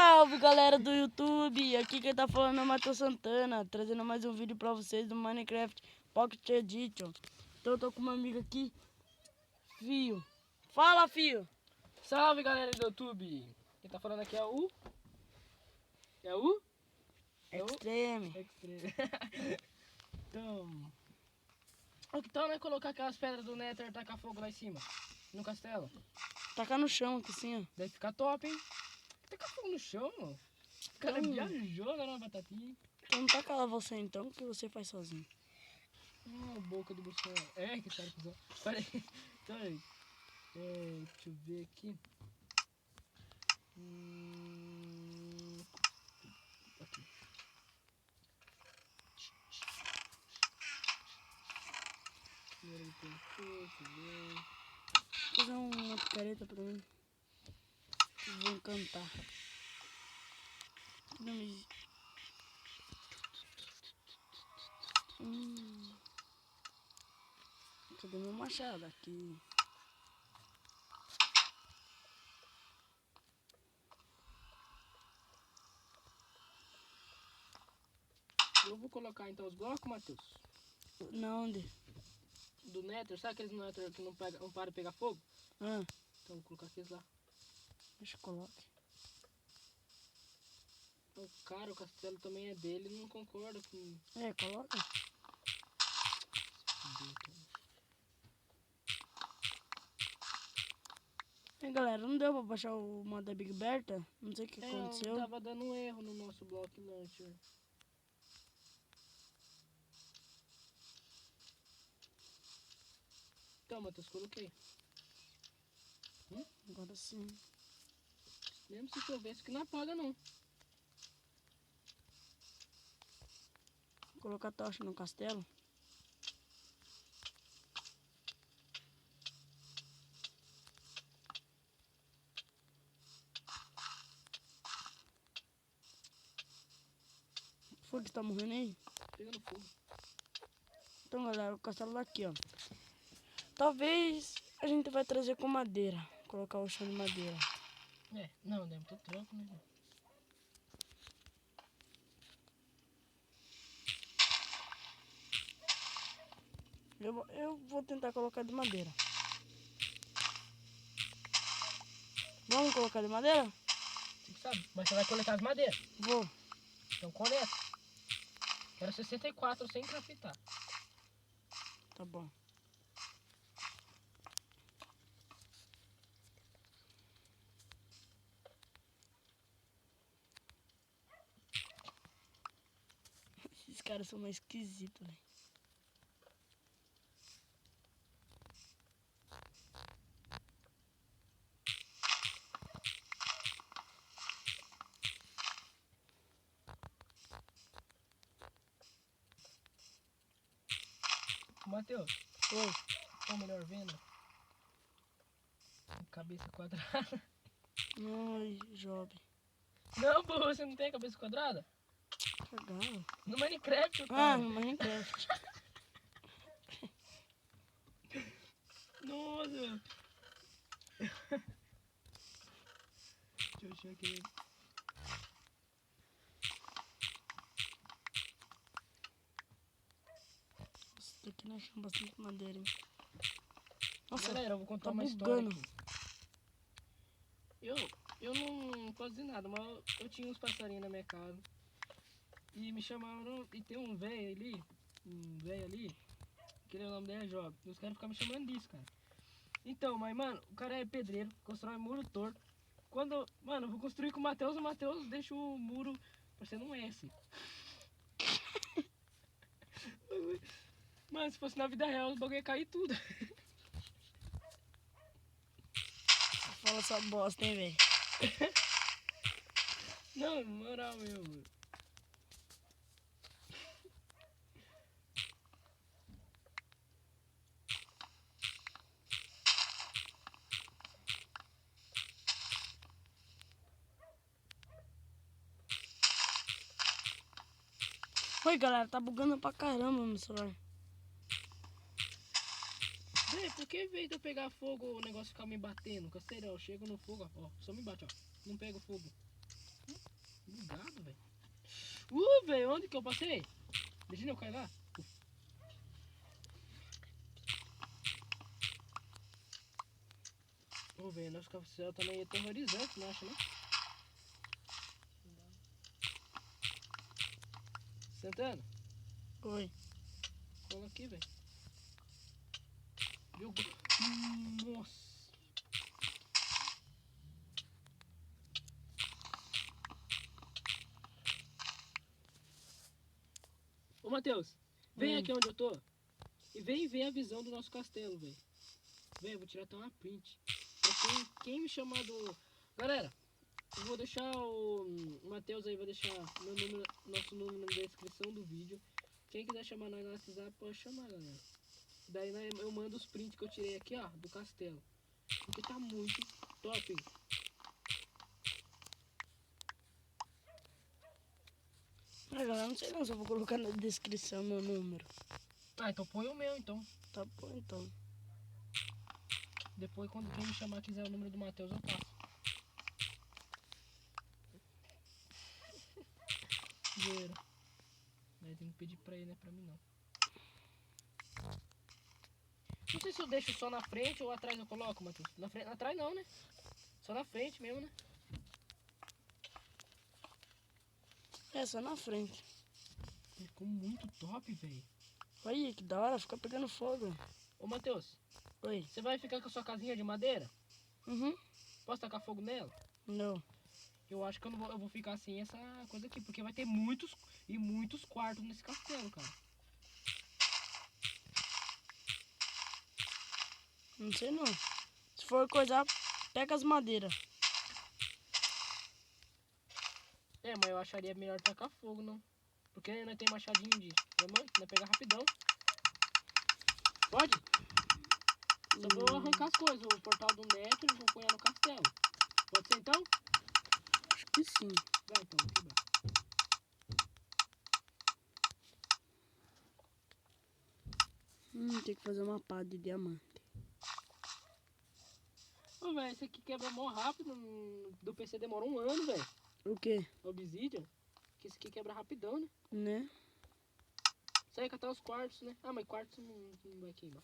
Salve galera do YouTube, aqui quem tá falando é o Matheus Santana, trazendo mais um vídeo pra vocês do Minecraft Pocket Edition. Então eu tô com uma amiga aqui, Fio. Fala, Fio! Salve galera do YouTube, quem tá falando aqui é o... Extreme. Então... O que tal, né, colocar aquelas pedras do Nether e tacar fogo lá em cima, no castelo? Tacar no chão aqui assim, ó. Deve ficar top, hein? Tacar fogo no chão, mano. O cara viajou agora na batatinha. Então não taca lá você então, que você faz sozinho. Boca do Bolsonaro. É, que cara cuzão. Peraí. Peraí. Deixa eu ver aqui. Aqui. Vou fazer uma picareta pra mim. Eu vou encantar. Não me... Cadê meu machado aqui? Eu vou colocar então os blocos, Matheus. Na onde? Do Nether, sabe aqueles Nether que não para de pegar fogo? Ah, Então vou colocar aqueles lá. deixa eu colocar. Então, cara, o castelo também é dele, não concordo com... É, coloca. E galera, não deu pra baixar o modo da Big Berta? Não sei o que aconteceu. Tava dando um erro no nosso block launcher. Então, Matheus, coloquei. Agora sim. Mesmo se chover, isso aqui não apaga não. Vou colocar a tocha no castelo. O fogo tá morrendo aí? Pegando fogo. Então galera, o castelo daqui, ó. Talvez a gente vai trazer com madeira. Colocar o chão de madeira. Não, deve ter trampo, né? Eu vou tentar colocar de madeira. Vamos colocar de madeira? Você que sabe, mas você vai coletar as madeiras. Vou. Então coleta. Quero 64 sem craftar. Tá bom. Esses caras são mais esquisitos, velho. Matheus, Oi. qual melhor venda? Cabeça quadrada. Ai, Job. Não, pô, você não tem cabeça quadrada? Cagado. No Minecraft, Ah, cara. no Minecraft. Nossa. Deixa eu achar aqui. Isso daqui nós achamos bastante madeira, hein? Nossa, Galera, eu vou contar tá uma história bugando. aqui. Eu não posso dizer nada, mas eu tinha uns passarinhos na minha casa. E me chamaram, e tem um velho ali, que o nome dele é Job. E os caras ficam me chamando disso, cara. Então, mas mano, o cara é pedreiro, constrói muro torto. Mano, eu vou construir com o Matheus deixa o muro parecendo um S. Mano, se fosse na vida real, os bagulho ia cair tudo. Fala só bosta, hein, velho? Não, moral mesmo. Oi, galera, tá bugando pra caramba meu celular. Véi, por que veio de eu pegar fogo o negócio ficar me batendo? Casteirão, eu chego no fogo, ó, só me bate, ó. Não pego fogo. Bugado, velho. Velho, onde que eu passei? Imagina eu cair lá. Velho, nosso céu também é aterrorizante, não acha, não? Santana, Oi. cola aqui, velho. Viu? Nossa. Ô, Matheus, vem aqui onde eu tô. E vem ver a visão do nosso castelo, velho. Velho, eu vou tirar até uma print. Pra quem me chamar do... Galera, eu vou deixar o Matheus aí, vai deixar meu número, nosso número na descrição do vídeo. Quem quiser chamar nós no WhatsApp, pode chamar, galera. Daí eu mando os prints que eu tirei aqui, ó, do castelo. Porque tá muito top. Ah, galera, não sei não se eu vou colocar na descrição meu número. Ah, então põe o meu, então. Tá bom, então. Depois, quando quem me chamar quiser o número do Matheus, eu passo. Zoeira. Daí tem que pedir pra ele, né? Pra mim não. Não sei se eu deixo só na frente ou atrás eu coloco, Matheus. Na frente, atrás não, né? Só na frente mesmo, né? É, só na frente. Ficou muito top, velho. Olha que da hora, fica pegando fogo. Ô, Matheus, Oi. você vai ficar com a sua casinha de madeira? Uhum. Posso tacar fogo nela? Não. Eu acho que eu vou ficar assim essa coisa aqui, porque vai ter muitos e muitos quartos nesse castelo, cara. Não sei não. Se for coisar, pega as madeiras. É, mas eu acharia melhor tacar fogo, não. Porque nós tem machadinho de diamante, nós pegar rapidão. Pode? Só vou arrancar as coisas, o portal do Nether e vou pôr no castelo. Pode ser então? Acho que sim. Vai então, vou quebrar. Tem que fazer uma pá de diamante. Ô, velho, esse aqui quebra mó rápido. Do PC demora um ano, velho. O quê? Obsidian. Que esse aqui quebra rapidão, né? Né? Só ia catar os quartos, né? Ah, mas quartos não vai queimar.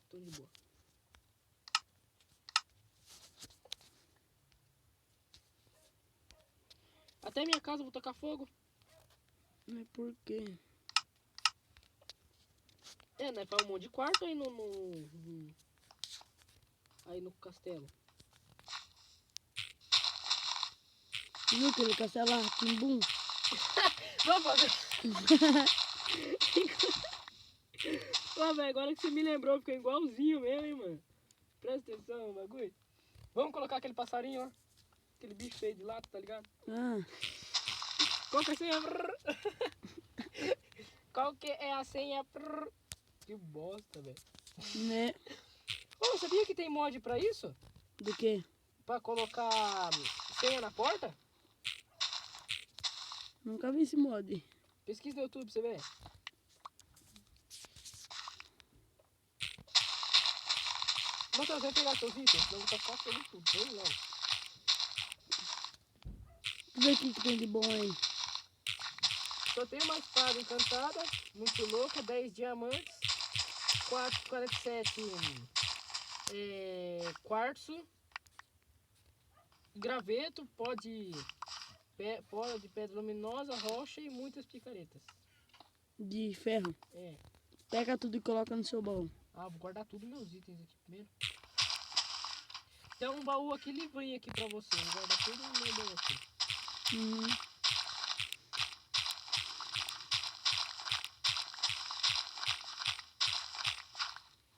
Tô de boa. Até minha casa eu vou tacar fogo. Mas por quê? É, né? Faz um monte de quarto aí aí no castelo. Viu aquele castelo lá, Timbum? Vamos fazer. Ó, velho, agora que você me lembrou, ficou igualzinho mesmo, hein, mano. Presta atenção no bagulho. Vamos colocar aquele passarinho lá. Aquele bicho feio de lata, tá ligado? Ah, Qual que é a senha? Qual que é a senha? Que bosta, velho. né? Ô, sabia que tem mod pra isso? Do quê? Pra colocar senha na porta? Nunca vi esse mod. Pesquisa no YouTube pra você ver. Matheus, vai pegar seus itens, senão eu vou tacar fogo em tudo. Vem logo. Deixa eu ver o que tem de bom aí. Só tem uma espada encantada, muito louca, 10 diamantes, 47 quartzo, graveto, pó de pedra luminosa, rocha e muitas picaretas. De ferro. É. Pega tudo e coloca no seu baú. Ah, vou guardar tudo meus itens aqui primeiro. Tem um baú aqui livrinho aqui pra você. Vou guardar tudo no meu baú aqui.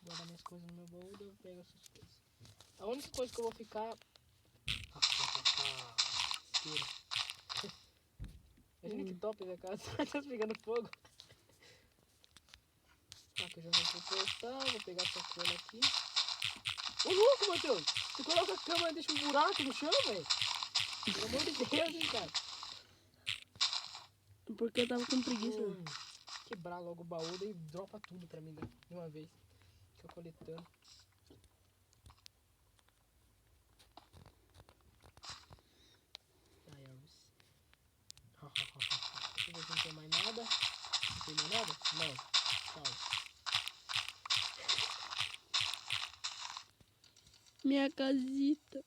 Vou guardar minhas coisas no meu baú e eu pego essas coisas. A única coisa que eu vou ficar... Esteira. Imagina que top minha casa. Tá pegando fogo. Aqui eu já vou pro portal. Vou pegar essa cama aqui. Ô louco, Matheus! Você coloca a cama e deixa um buraco no chão, velho? Pelo amor de Deus, hein, cara? Porque eu tava com preguiça. Quebrar logo o baú e dropa tudo pra mim, né? De uma vez. Fica coletando. Ai, Alves. tem mais nada. Não tem mais nada? Não. Tchau. Minha casita.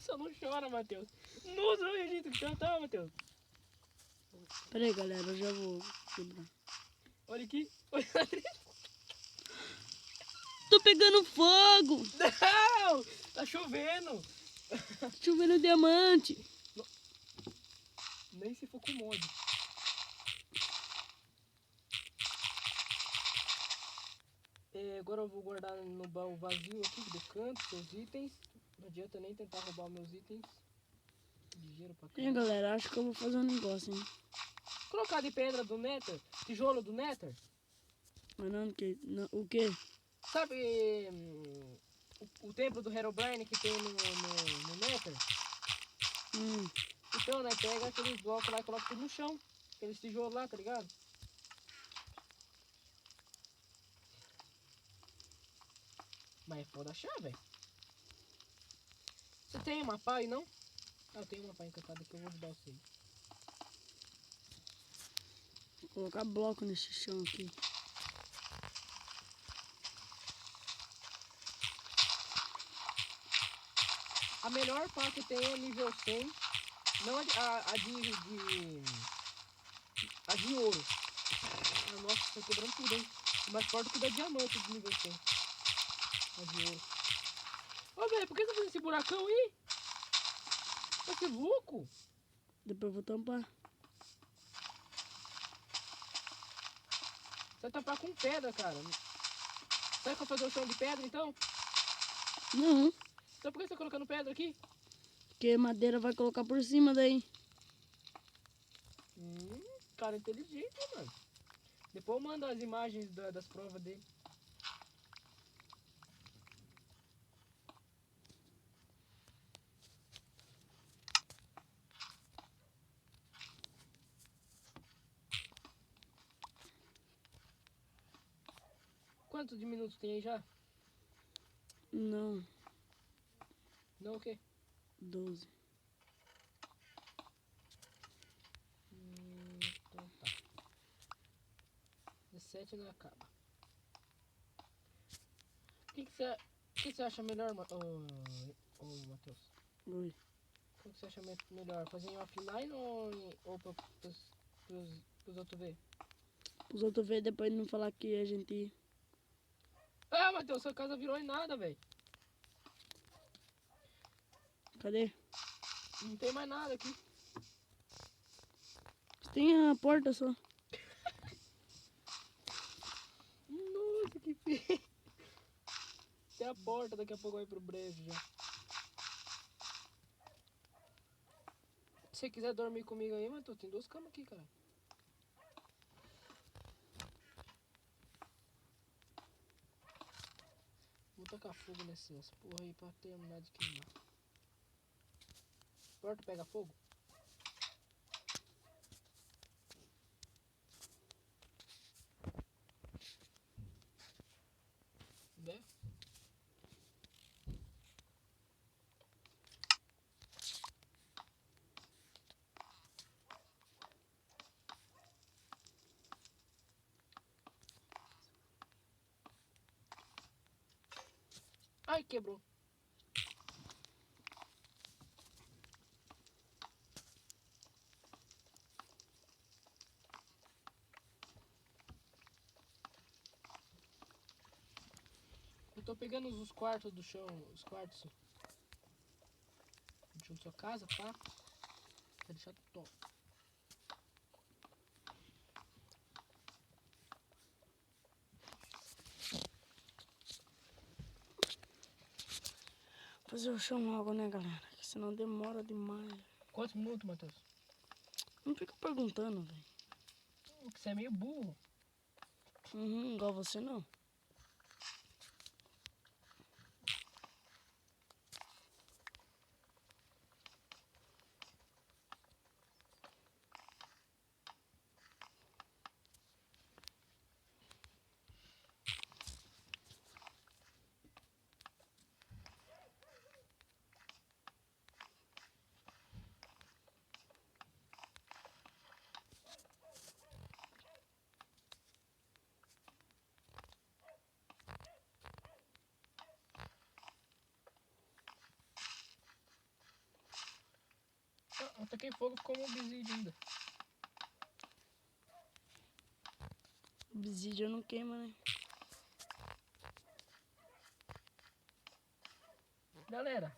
Só não chora, Matheus. Nossa, não acredito que cantar, Matheus. Pera aí, galera, eu já vou quebrar. Olha aqui. Olha. Tô pegando fogo! Não! Tá chovendo. Chovendo diamante. Nem se for com mod. Agora eu vou guardar no baú vazio aqui do canto, seus itens. Não adianta nem tentar roubar meus itens. Ligeiro pra cá. Hein, galera, acho que eu vou fazer um negócio, hein? Colocar de pedra do Nether, tijolo do Nether. Mas não, o quê? Sabe o templo do Herobrine que tem no Nether? Então, né, pega aqueles blocos lá e coloca tudo no chão. Aqueles tijolos lá, tá ligado? Mas é foda achar, velho. Você tem uma pá aí, não? Ah, eu tenho uma pá encantada que eu vou ajudar você. Vou colocar bloco nesse chão aqui. A melhor pá que tem é nível 100. Não a de ouro. Ah, nossa, tô quebrando tudo, hein? É mais forte que o da diamante de nível 100. A de ouro. Ô, velho, por que você tá fazendo esse buracão aí? Vai ser louco? Depois eu vou tampar. Você vai tampar com pedra, cara. Será que eu vou fazer o chão de pedra, então? Não, Então por que você tá colocando pedra aqui? porque madeira vai colocar por cima daí. Cara inteligente, mano. Depois eu mando as imagens das provas dele. Quantos de minutos tem aí já? Não, Não o quê? 12. Então tá. 17 não acaba. O que você acha melhor, Matheus? Oi. O que você acha melhor? Fazer em offline ou pros outros ver? Os outros ver depois não falar que a gente... Ah, Matheus, sua casa virou em nada, velho. Cadê? Não tem mais nada aqui. Tem a porta só. Nossa, que feio. Tem a porta, daqui a pouco vai pro brejo já. Se você quiser dormir comigo aí, Matheus, tem 2 camas aqui, cara. Vou tacar fogo nessas porra aí pra terminar de queimar. Porta pega fogo? Né? Ai, quebrou. Eu tô pegando os quartos do chão, os quartos do chão da sua casa, tá? Pra deixar top. Fazer o chão logo, né, galera? Que senão demora demais. Quantos minutos, Matheus? Não fica perguntando, velho. Porque você é meio burro. Igual você não. taquei fogo, ficou um obsidian ainda. Obsidian não queima, né? Galera,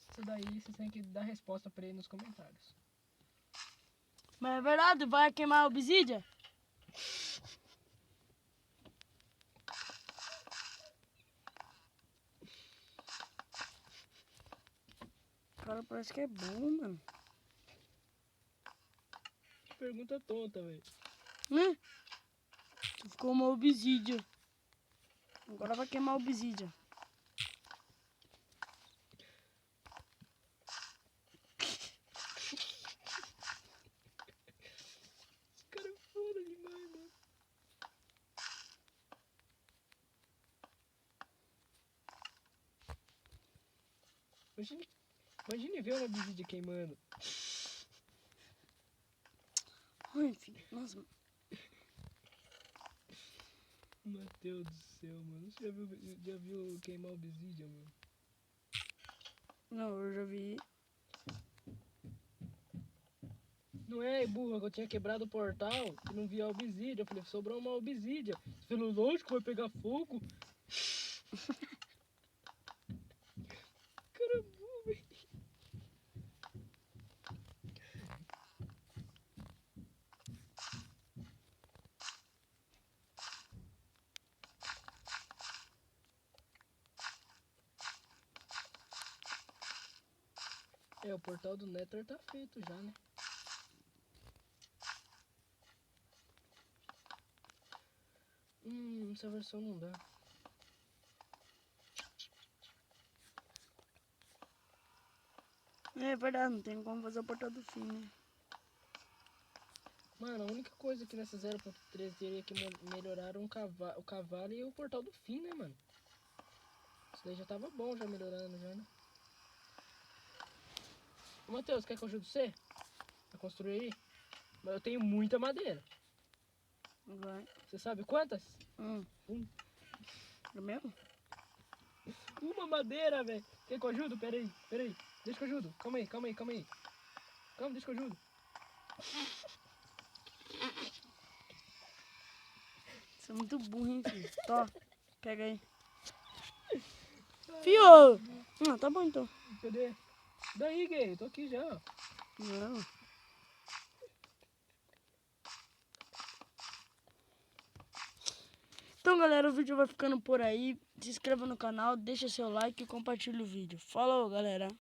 isso daí vocês têm que dar resposta pra ele nos comentários. Mas é verdade, vai queimar a obsidian? Cara, parece que é bom, mano. Pergunta tonta, velho. Né? Ficou uma obsidian. Agora vai queimar a obsidian. Esse cara é foda demais, mano. Imagine ver uma obsidian queimando. Ai, filho. Nossa. Meu Deus do céu, mano. Você já viu queimar obsidian, mano? Não, eu já vi. Não é, burra, que eu tinha quebrado o portal e não vi a obsidian. Eu falei, sobrou uma obsidian. Você falou, lógico, vai pegar fogo. Cara burro, velho. É, o portal do Nether tá feito já, né? Essa versão não dá. É verdade, não tem como fazer o portal do fim, né? Mano, a única coisa que nessa 0.3 teria que melhorar o cavalo e o portal do fim, né, mano? Isso daí já tava bom, já melhorando, já, né? Ô, Matheus, quer que eu ajude você a construir aí? Mas eu tenho muita madeira. Vai. Você sabe quantas? É mesmo? Uma madeira, velho. Quer que eu ajudo? Pera aí. Deixa que eu ajudo. Calma aí. Calma, deixa que eu ajudo. Você é muito burro, hein, filho? Tó, pega aí. Fio! Ah, tá bom então. Cadê? Daí, gay. Tô aqui já. Não. Então, galera, o vídeo vai ficando por aí. Se inscreva no canal, deixa seu like e compartilha o vídeo. Falou, galera.